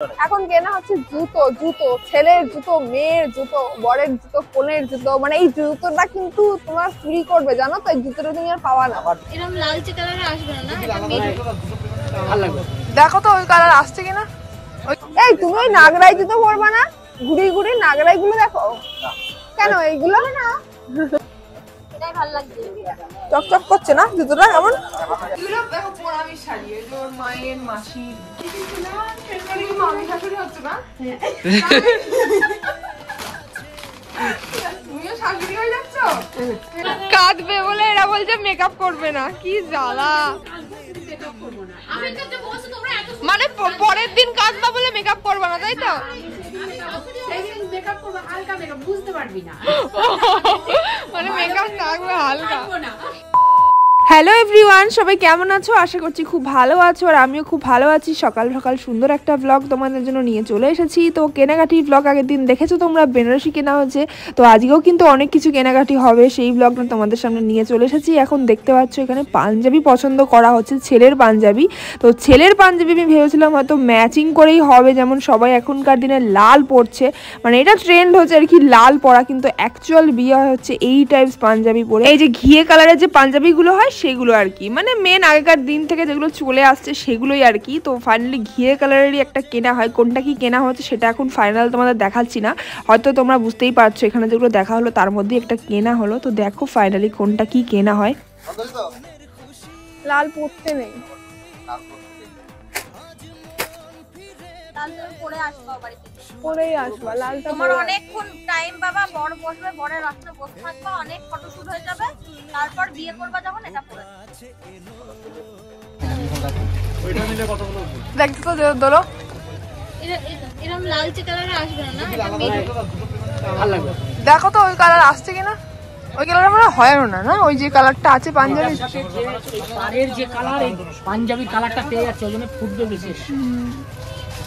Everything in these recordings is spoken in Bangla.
এখন কেনা হচ্ছে জুতো জুতো ছেলের জুতো, মেয়ের জুতো, বরের জুতো, কোলের জুতো। মানে এই জুতোটা কিন্তু তোমার চুরি করবে, জানো তো? এই জুতোটা তুমি আর পাওয়া না। এরকম লালচে কালারে আসবে না, ভালো লাগবে। দেখো তো ওই কালার আসছে কিনা। এই তুমি ওই নাগরাই জুতো পরবা না? ঘুরি ঘুরি নাগরাই গুলো দেখো কেন, এইগুলো না এটাই ভালো লাগছে। চকচক করছে না জুতোটা? কেমন এগুলো দেখো, পোড়ামি শাড়ি, এই যে ওর মায়ের মাসি মামি শাশুড়ি হচ্ছে না, তুমিও শাশুড়ি হয়ে যাচ্ছ। কাঁদবে বলে এরা বলছে মেকআপ করবে না, কি জ্বালা। মানে পরের দিন কাঁদবা বলে মেকআপ করবে না, তাই তো? মানে মেকআপ থাকবে হালকা। হ্যালো এভরিওয়ান, সবাই কেমন আছো? আশা করছি খুব ভালো আছো, আর আমিও খুব ভালো আছি। সকাল সকাল সুন্দর একটা ব্লগ তোমাদের জন্য নিয়ে চলে এসেছি। তো কেনাকাটির ব্লগ আগের দিন দেখেছো তোমরা, বেনারসি কেনা হয়েছে। তো আজকেও কিন্তু অনেক কিছু কেনাকাটি হবে, সেই ব্লগটা তোমাদের সামনে নিয়ে চলে এসেছি। এখন দেখতে পাচ্ছ এখানে পাঞ্জাবি পছন্দ করা হচ্ছে, ছেলের পাঞ্জাবি। তো ছেলের পাঞ্জাবি আমি ভেবেছিলাম হয়তো ম্যাচিং করেই হবে, যেমন সবাই এখনকার দিনে লাল পরছে, মানে এটা ট্রেন্ড হচ্ছে আর কি লাল পরা, কিন্তু অ্যাকচুয়াল বিয়ে হচ্ছে এই টাইপস পাঞ্জাবি পরে। এই যে ঘিয়ে কালারের যে পাঞ্জাবিগুলো হয় সেগুলো আর কি, মানে মেন আগেকার দিন থেকে যেগুলো চলে আসছে সেগুলোই আর কি। তো ফাইনালি ঘিয়ে কালারেরই একটা কেনা হয়, কোনটা কি কেনা হচ্ছে সেটা এখন ফাইনাল তোমাদের দেখাচ্ছি না, হয়তো তোমরা বুঝতেই পারছো। এখানে যেগুলো দেখা হলো তার মধ্যে একটা কেনা হলো, তো দেখো ফাইনালি কোনটা কি কেনা হয়। লাল পড়তে নেই, পরেই আসবা লালটা। তোমার অনেকক্ষণ টাইম বাবা, বড় বসবে, বড়ের রাস্তায় বসে থাকবা, অনেক ফটোশুট হয়ে যাবে, তারপর বিয়ে করবা যখন এটা পরে। ওইটা নিলে কতগুলো দেখতে তো দোলো। এরকম লালচে কালারে আসবে না, ভালো লাগবে। দেখো তো ওই কালার আসছে কিনা। ওই কালার মানে হয় না, না ওই যে কালারটা আছে পাঞ্জাবি, পাড়ের যে কালার, এই পাঞ্জাবির কালারটা পেয়ে যাচ্ছে, ওই জন্য ফুটবে বেশি।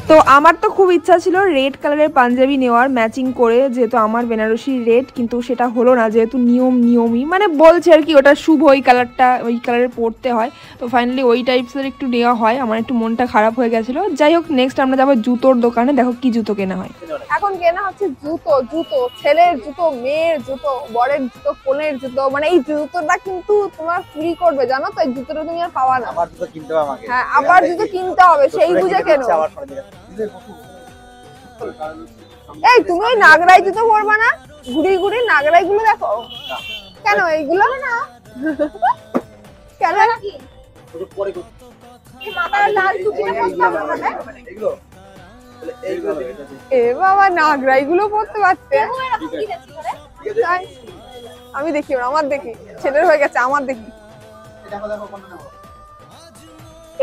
তো আমার তো খুব ইচ্ছা ছিল রেড কালারের পাঞ্জাবি নেওয়ার, ম্যাচিং করে, যেহেতু আমার বেনারসি রেড, কিন্তু সেটা হলো না, যেহেতু নিয়মই মানে বলছে আর কি ওটা শুভ, ওই কালারটা ওই কালারের পরতে হয়। তো ফাইনালি ওই টাইপসের একটু নেওয়া হয়, আমার একটু মনটা খারাপ হয়ে গেছিলো। যাই হোক, নেক্সট আমরা যাবো জুতোর দোকানে, দেখো কি জুতো কেনা হয়। এখন কেনা হচ্ছে জুতো জুতো, ছেলের জুতো, মেয়ের জুতো, বরের জুতো, কোলের জুতো। মানে এই জুতোটা কিন্তু তোমার চুরি করবে, জানো তো? এই জুতোটা তুমি আর পাওয়া না। আবার জুতো কিনতে হবে আমাকে। হ্যাঁ, আবার জুতো কিনতে হবে, সেই বুঝে কেন। এই তুমি ওই নাগরাই জুতো পরবা না? ঘুরি ঘুরি নাগরাই গুলো দেখো কেন, এইগুলো না কেন এ বাবা, নাগরাই গুলো পরতে পারতে। আমি দেখি, আমার দেখি, ছেলের হয়ে গেছে, আমার দেখি।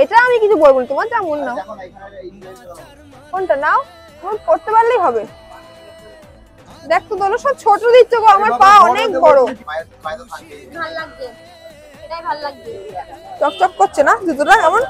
এটা আমি কিছু বলবো, তোমার যা মন নাও। কোনটা নাও, করতে পারলেই হবে। দেখ তো দোলো, সব ছোট দিচ্ছ গো, আমার পা অনেক বড়। ভালো লাগছে, এটাই ভালো লাগছে। চকচক করছে না জুতোটা কেমন?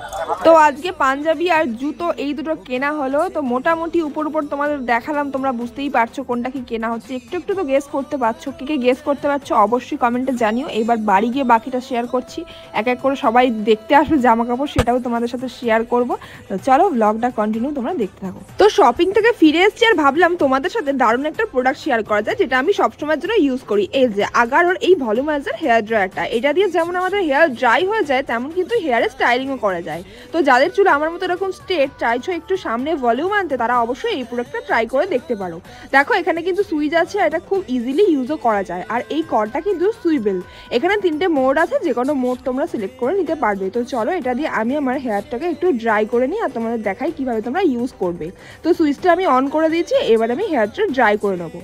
তো আজকে পাঞ্জাবি আর জুতো এই দুটো কেনা হলো। তো মোটামুটি উপর তোমাদের দেখালাম, তোমরা বুঝতেই পারছো কোনটা কি কেনা হচ্ছে। একটু একটু তো গেস করতে পারছো, কে গেস করতে পারছো অবশ্যই কমেন্টে জানিও। এবার বাড়ি গিয়ে বাকিটা শেয়ার করছি, এক এক করে সবাই দেখতে আসবে জামা কাপড়, সেটাও তোমাদের সাথে শেয়ার করবো। তো চলো ব্লগটা কন্টিনিউ তোমরা দেখতে থাকো। তো শপিং থেকে ফিরে এসেছি, আর ভাবলাম তোমাদের সাথে দারুণ একটা প্রোডাক্ট শেয়ার করা যায়, যেটা আমি সবসময়ের জন্য ইউজ করি। এই যে আগারোর এই ভলিউমাইজার হেয়ার ড্রায়ারটা, এটা দিয়ে যেমন আমাদের হেয়ার ড্রাই হয়ে যায়, তেমন কিন্তু হেয়ারে স্টাইলিংও করা যায়। তো যাদের চুল আমার মতো এরকম স্ট্রেট, চাইছো একটু সামনে ভলিউম আনতে, তারা অবশ্যই এই প্রোডাক্টটা ট্রাই করে দেখতে পারো। দেখো এখানে কিন্তু সুইচ আছে, এটা খুব ইজিলি ইউজও করা যায়। আর এই কর্ডটা কিন্তু সুইবেল, এখানে 3টে মোড আছে, যে কোনো মোড তোমরা সিলেক্ট করে নিতে পারবে। তো চলো এটা দিয়ে আমি আমার হেয়ারটাকে একটু ড্রাই করে নিই, আর তোমাদের দেখাই কিভাবে তোমরা ইউজ করবে। তো সুইচটা আমি অন করে দিয়েছি, এবার আমি হেয়ারটা ড্রাই করে নেবো।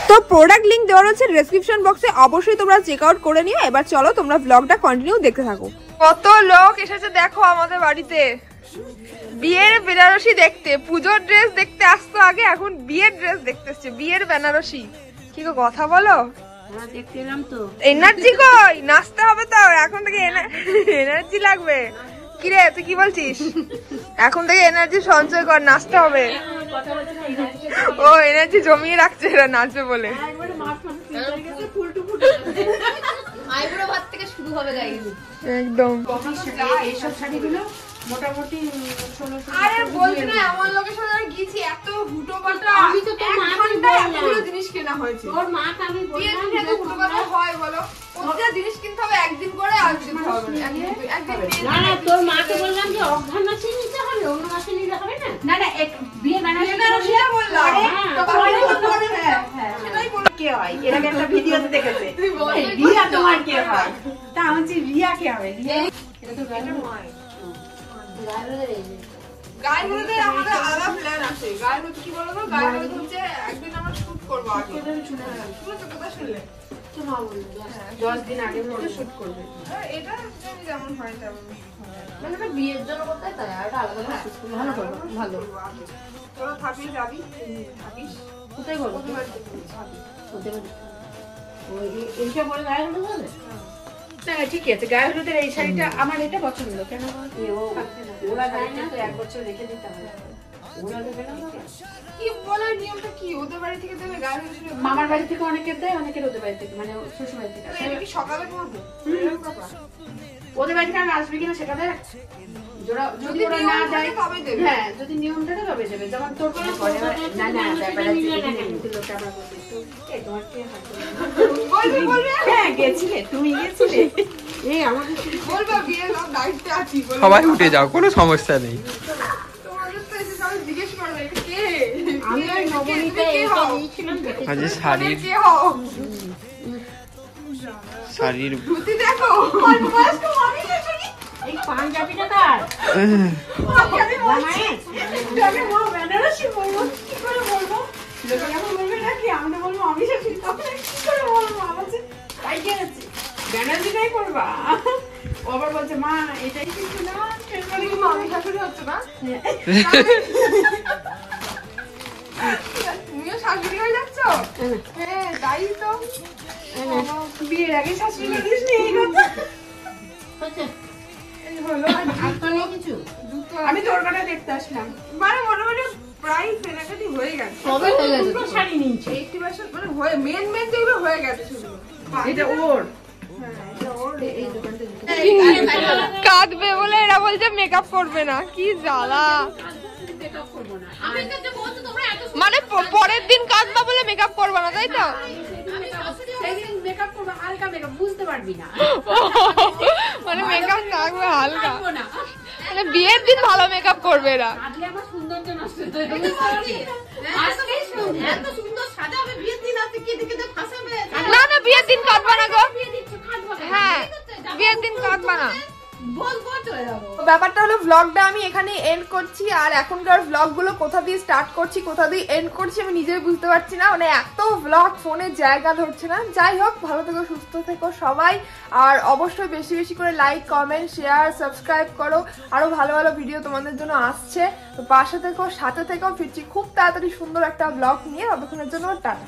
তো প্রোডাক্ট লিংক দেওয়া রয়েছে ডেসক্রিপশন বক্সে, অবশ্যই তোমরা চেক আউট করে নিও। এবার চলো তোমরা ব্লগটা কন্টিনিউ দেখতে থাকো। কত লোক এসেছে দেখো আমাদের বাড়িতে, বিয়ের বেনারসি দেখতে। পুজোর ড্রেস দেখতে আসতো আগে, এখন বিয়ের ড্রেস দেখতে এসছে, বিয়ের বেনারসি। কি গো কথা বলো, দেখতে এলাম তো। এনার্জি কই? নাচতে হবে তো, এখন থেকে এনার্জি লাগবে। কিরে তুই কি বলছিস? এখন থেকে এনার্জি সঞ্চয় কর, নাচতে হবে। ও এনার্জি জমিয়ে রাখছে এরা নাচবে বলে। আইবুড়ো ভাত থেকে শুরু হবে গাইস। একদম এইসব শাড়িগুলো মোটামুটি 1600 আরে বলছি না এমন লোকের সাথে আমি গিয়েছি এত হুটো পাটা আমি তো তোর মাকে ঘন্টায় বললাম। এতগুলো জিনিস কেনা হয়েছে ওর মাকে আমি বিয়ের বললাম দিনে এত হুটো পাটা হয় বলো প্রতিটা জিনিস কিনতে হবে একদিন করে আর দিতে হবে না। একদিন বিয়ের না না দিনে তোর মাকে বললাম যে অঘ্রান মাসে নিতে হবে অন্য মাসে নিতে হবে না। না না বিয়ে বিয়ে বেনারসি সেটা বললাম হ্যাঁ, তো পরে পরে সেটাই বলে কে হয় এর আগে একটা ভিডিওতে দেখেছে এই রিয়া তোমার কে হয় তা আমি বলছি রিয়া কে হবে রিয়া এটা তো গায়ে হলুদের আমাদের আলাদা প্ল্যান আছে গায়ে হলুদ কি বলবো গায়ে হলুদ হচ্ছে একদিন আমরা শুট করবো আগে শুনেছো কথা শুনলে 10 দিন আগে মধ্যে শুট করবে এটা আমি যেমন হয় তেমন মানে এটা বিয়ের জন্য করতে তাই আর এটা আলাদা না ভালো করবে ভালো তোরা থাকলে যাবি থাকিস কোথায় করবো ওদের বাড়িতে যাবি। হতে পারে ওই এইটা বলে গায়ে হলুদ হবে না না ঠিক আছে গায়ে হলুদের এই শাড়িটা আমার এটা পছন্দ কেন ওরা গায়ে না তো 1 বছর রেখে দিতে হবে ওরা দেবে না কি বলে নিয়মটা কি ওদের বাড়ি থেকে দেবে গায়ে হলুদ শুনে মামার বাড়ি থেকে অনেকের দেয় অনেকের ওদের বাড়ি থেকে মানে শ্বশুর বাড়ি থেকে এটা কি সকালে করবো ওদের বাড়ি থেকে আমি আসবে কিনা সেটা দেখ যদি ওরা না দেয় তবে দেবে হ্যাঁ যদি নিয়ম থাকে তবে দেবে যেমন তোর না না ব্যাপার আছে লোকটা আমার বলছে তো এই তোমার কি বলবে বলবে হ্যাঁ গেছিলে তুমি গেছিলে এই আমাদের বলবা বিয়ের সব দায়িত্বে আছি বলবে সবাই উঠে যাও কোনো সমস্যা নেই তোমাদের তো এসে সবাই জিজ্ঞেস করবে এটা কে আমি আর নবনীতা কে এইটা হও? নিয়েছিলাম দেখে আজ শাড়ির কে হও শাড়ির ধুতি দেখো এই পাঞ্জাবিটা কার জামাই আমি মা বেনারসি বলবো কি করে বলবো লোকে যখন বলবে নাকি আমরা বলবো আমি শাড়ি তখন কি করে বলবো আমার যে তাই কিনেছি বেনারসিটাই করবা ও আবার বলছে মা এটাই কিন্তু না মানে কি মামি শাশুড়ি হচ্ছে না তুমিও শাশুড়ি হয়ে যাচ্ছ হ্যাঁ তাই তো বিয়ের আগে শাশুড়ি করিস নি এই কথা হচ্ছে এই হলো আর তো নেই কিছু দুটো আমি তোর কথা দেখতে আসলাম মানে মোটামুটি প্রায় কেনাকাটি হয়ে গেছে সবে হয়ে গেছে দুটো শাড়ি নিয়েছে 80% মানে হয়ে মেন যেগুলো হয়ে গেছে শুধু এটা ওর এই দোকানটা কাঁদবে বলে এরা বলছে মেকআপ করবে না কি জ্বালা মেকআপ করবো না আমি তো বলতো তোমরা এত মানে পরের দিন কাঁদবা বলে মেকআপ করবে না তাই তো সেদিন মেকআপ করবো হালকা মেকআপ বুঝতে পারবি না মানে মেকআপ থাকবে হালকা পারবো না মানে বিয়ের দিন ভালো মেকআপ করবে এরা কাটলে আমার সৌন্দর্য নষ্ট হয়ে আমি বলছি, আজকেই শুন, এত সুন্দর সাজাবে বিয়ের দিন আছে কি দিকে ফাঁসাবে না না বিয়ের দিন কাঁদবা না গো বিয়ে দিচ্ছ কাটবো হ্যাঁ বিয়ের দিন কাঁদবা না বলবো চলে যাবো ব্যাপারটা হলো ভ্লগটা আমি এখানে এন্ড করছি আর এখনকার ভ্লগগুলো কোথা দিয়ে স্টার্ট করছি কোথা দিয়ে এন্ড করছি আমি নিজেই বুঝতে পারছি না মানে এত ভ্লগ ফোনে জায়গা ধরছে না যাই হোক ভালো থেকো সুস্থ থেকো সবাই আর অবশ্যই বেশি বেশি করে লাইক কমেন্ট শেয়ার সাবস্ক্রাইব করো আরো ভালো ভালো ভিডিও তোমাদের জন্য আসছে তো পাশে থেকো সাথে থেকো ফিরছি খুব তাড়াতাড়ি সুন্দর একটা ভ্লগ নিয়ে ততক্ষণের জন্য টাটা।